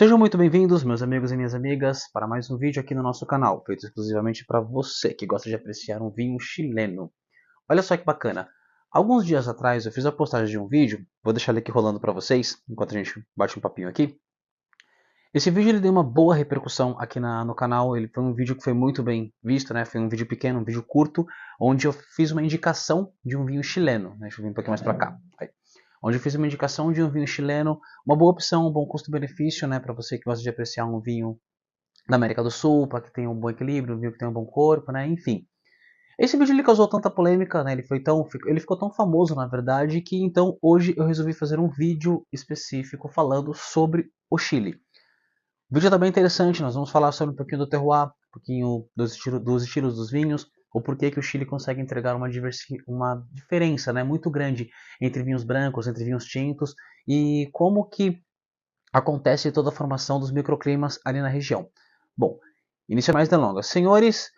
Sejam muito bem-vindos, meus amigos e minhas amigas, para mais um vídeo aqui no nosso canal, feito exclusivamente para você que gosta de apreciar um vinho chileno. Olha só que bacana. Alguns dias atrás eu fiz a postagem de um vídeo, vou deixar ele aqui rolando para vocês, enquanto a gente bate um papinho aqui. Esse vídeo ele deu uma boa repercussão aqui no canal, ele foi um vídeo que foi muito bem visto, né? Foi um vídeo pequeno, um vídeo curto, onde eu fiz uma indicação de um vinho chileno. Deixa eu vir um pouquinho mais para cá. Aí. Onde eu fiz uma indicação de um vinho chileno, uma boa opção, um bom custo-benefício, né? Para você que gosta de apreciar um vinho da América do Sul, para que tenha um bom equilíbrio, um vinho que tenha um bom corpo, né? Enfim. Esse vídeo ele causou tanta polêmica, né? Ele ficou tão famoso, na verdade, que então hoje eu resolvi fazer um vídeo específico falando sobre o Chile. O vídeo está bem interessante, nós vamos falar sobre um pouquinho do terroir, um pouquinho dos estilos dos vinhos, o porquê que o Chile consegue entregar uma diferença, né, muito grande entre vinhos brancos, entre vinhos tintos, e como que acontece toda a formação dos microclimas ali na região. Bom, início mais delongas. Senhores,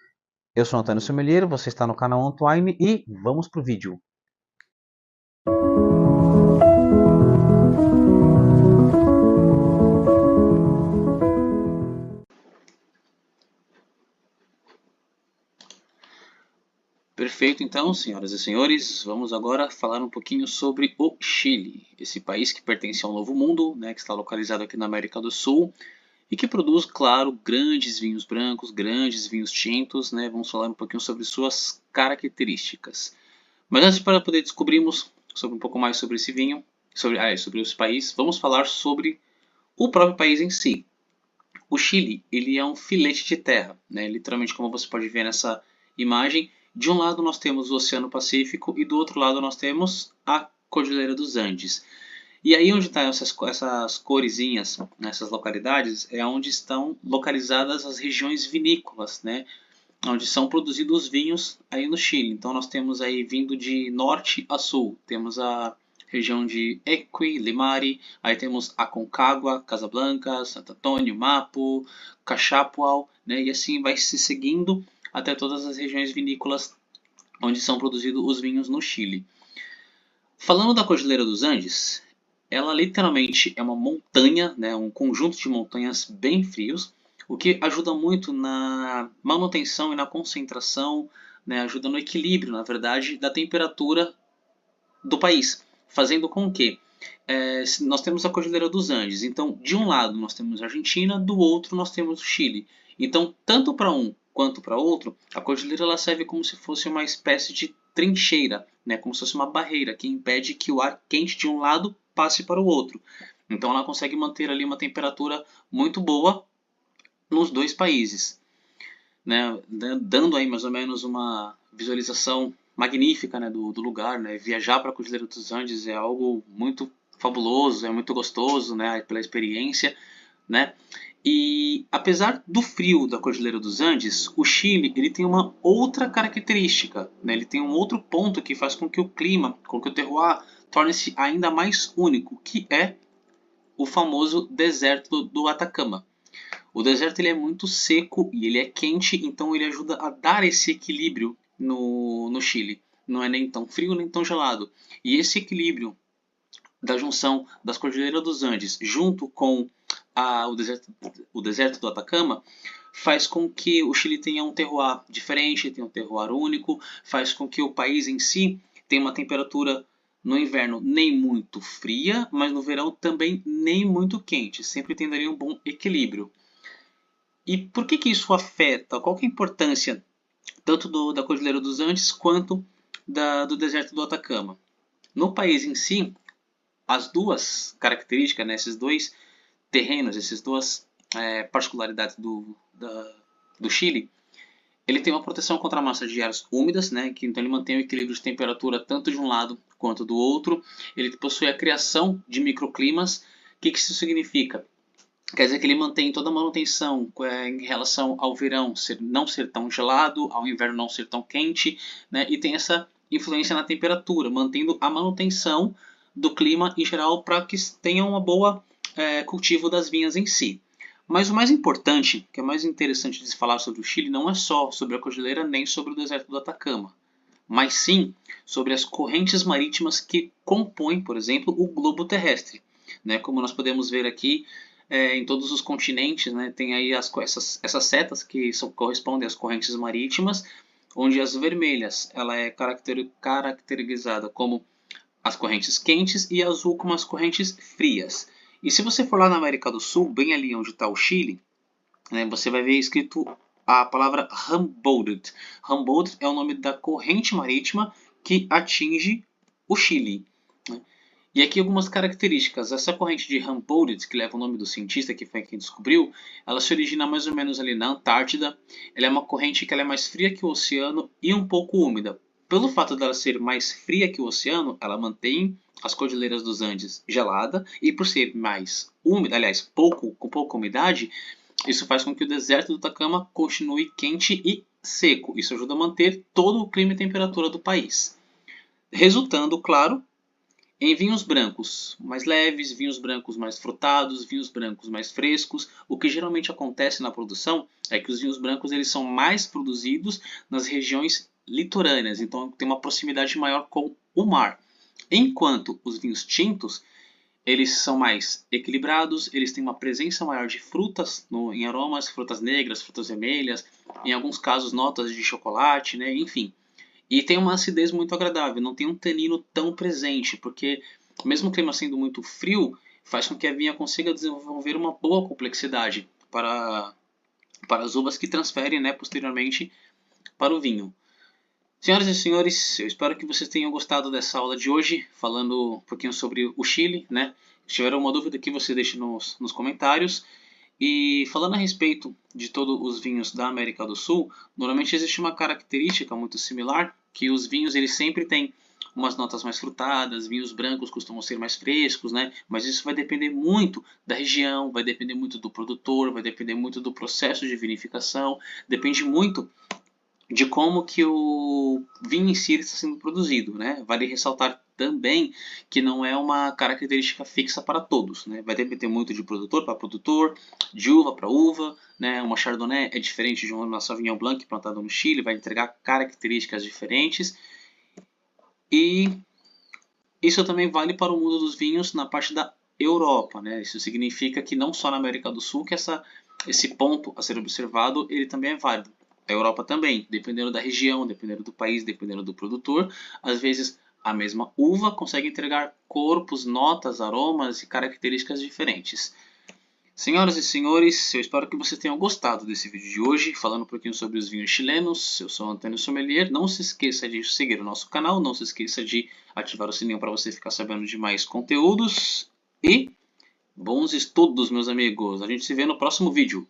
eu sou Antônio Sommelier, você está no canal Antwine e vamos para o vídeo. Perfeito, então, senhoras e senhores, vamos agora falar um pouquinho sobre o Chile, esse país que pertence ao Novo Mundo, né, que está localizado aqui na América do Sul e que produz, claro, grandes vinhos brancos, grandes vinhos tintos, né, vamos falar um pouquinho sobre suas características. Mas antes, para poder descobrirmos sobre um pouco mais sobre esse vinho, sobre esse país, vamos falar sobre o próprio país em si. O Chile, ele é um filete de terra, né? Literalmente, como você pode ver nessa imagem. De um lado nós temos o Oceano Pacífico e do outro lado nós temos a Cordilheira dos Andes. E aí onde estão essas coresinhas, nessas localidades, é onde estão localizadas as regiões vinícolas, né? Onde são produzidos os vinhos aí no Chile. Então nós temos aí vindo de norte a sul, temos a região de Equi, Limari, aí temos Aconcagua, Casablanca, Santo Antônio, Mapo, Cachapoal, né? E assim vai se seguindo até todas as regiões vinícolas onde são produzidos os vinhos no Chile. Falando da Cordilheira dos Andes, ela literalmente é uma montanha, né, um conjunto de montanhas bem frios, o que ajuda muito na manutenção e na concentração, né, ajuda no equilíbrio, na verdade, da temperatura do país, fazendo com que nós temos a Cordilheira dos Andes. Então, de um lado nós temos a Argentina, do outro nós temos o Chile. Então, tanto para um quanto para outro, a cordilheira ela serve como se fosse uma espécie de trincheira, né? Como se fosse uma barreira que impede que o ar quente de um lado passe para o outro. Então, ela consegue manter ali uma temperatura muito boa nos dois países, né? Dando aí mais ou menos uma visualização magnífica, né, do lugar, né? Viajar para a Cordilheira dos Andes é algo muito fabuloso, é muito gostoso, né, pela experiência, né? E apesar do frio da Cordilheira dos Andes, o Chile ele tem uma outra característica, né? Ele tem um outro ponto que faz com que o clima, com que o terroir torne-se ainda mais único, que é o famoso deserto do Atacama. O deserto ele é muito seco e ele é quente, então ele ajuda a dar esse equilíbrio no Chile. Não é nem tão frio nem tão gelado. E esse equilíbrio da junção das Cordilheiras dos Andes junto com o deserto do Atacama faz com que o Chile tenha um terroir diferente, tenha um terroir único, faz com que o país em si tenha uma temperatura no inverno nem muito fria, mas no verão também nem muito quente, sempre tendo ali um bom equilíbrio. E por que isso afeta? Qual que é a importância tanto da Cordilheira dos Andes quanto do deserto do Atacama? No país em si, as duas características, né, esses dois terrenos, essas duas particularidades do Chile, ele tem uma proteção contra massas de áreas úmidas, né, que então ele mantém o equilíbrio de temperatura tanto de um lado quanto do outro. Ele possui a criação de microclimas. O que isso significa? Quer dizer que ele mantém toda a manutenção em relação ao verão não ser tão gelado, ao inverno não ser tão quente, né, e tem essa influência na temperatura, mantendo a manutenção do clima em geral para que tenha uma boa cultivo das vinhas em si. Mas o mais importante, que é mais interessante de se falar sobre o Chile, não é só sobre a cordilheira nem sobre o deserto do Atacama, mas sim sobre as correntes marítimas que compõem, por exemplo, o globo terrestre. Né? Como nós podemos ver aqui, em todos os continentes, né? Tem aí essas setas que correspondem às correntes marítimas, onde as vermelhas ela é caracterizada como as correntes quentes e azul como as correntes frias. E se você for lá na América do Sul, bem ali onde está o Chile, né, você vai ver escrito a palavra Humboldt. Humboldt é o nome da corrente marítima que atinge o Chile. Né? E aqui algumas características. Essa corrente de Humboldt, que leva o nome do cientista que foi quem descobriu, ela se origina mais ou menos ali na Antártida. Ela é uma corrente que ela é mais fria que o oceano e um pouco úmida. Pelo fato dela ser mais fria que o oceano, ela mantém as cordilheiras dos Andes gelada e por ser mais úmida, aliás, com pouca umidade, isso faz com que o deserto do Atacama continue quente e seco. Isso ajuda a manter todo o clima e temperatura do país. Resultando, claro, em vinhos brancos mais leves, vinhos brancos mais frutados, vinhos brancos mais frescos. O que geralmente acontece na produção é que os vinhos brancos eles são mais produzidos nas regiões litorâneas, então tem uma proximidade maior com o mar. Enquanto os vinhos tintos eles são mais equilibrados, eles têm uma presença maior de frutas em aromas, frutas negras, frutas vermelhas, em alguns casos notas de chocolate, né? Enfim. E tem uma acidez muito agradável, não tem um tanino tão presente, porque mesmo o clima sendo muito frio, faz com que a vinha consiga desenvolver uma boa complexidade para as uvas que transferem, né, posteriormente para o vinho. Senhoras e senhores, eu espero que vocês tenham gostado dessa aula de hoje, falando um pouquinho sobre o Chile, né? Se tiver alguma dúvida que você deixe nos comentários. E falando a respeito de todos os vinhos da América do Sul, normalmente existe uma característica muito similar, que os vinhos eles sempre têm umas notas mais frutadas, vinhos brancos costumam ser mais frescos, né? Mas isso vai depender muito da região, vai depender muito do produtor, vai depender muito do processo de vinificação, depende muito de como que o vinho em si está sendo produzido, né? Vale ressaltar também que não é uma característica fixa para todos, né? Vai depender muito de produtor para produtor, de uva para uva, né? Uma Chardonnay é diferente de uma Sauvignon Blanc plantada no Chile, vai entregar características diferentes. E isso também vale para o mundo dos vinhos na parte da Europa, né? Isso significa que não só na América do Sul que esse ponto a ser observado, ele também é válido. A Europa também, dependendo da região, dependendo do país, dependendo do produtor, às vezes a mesma uva consegue entregar corpos, notas, aromas e características diferentes. Senhoras e senhores, eu espero que vocês tenham gostado desse vídeo de hoje, falando um pouquinho sobre os vinhos chilenos. Eu sou Antônio Sommelier. Não se esqueça de seguir o nosso canal, não se esqueça de ativar o sininho para você ficar sabendo de mais conteúdos. E bons estudos, meus amigos. A gente se vê no próximo vídeo.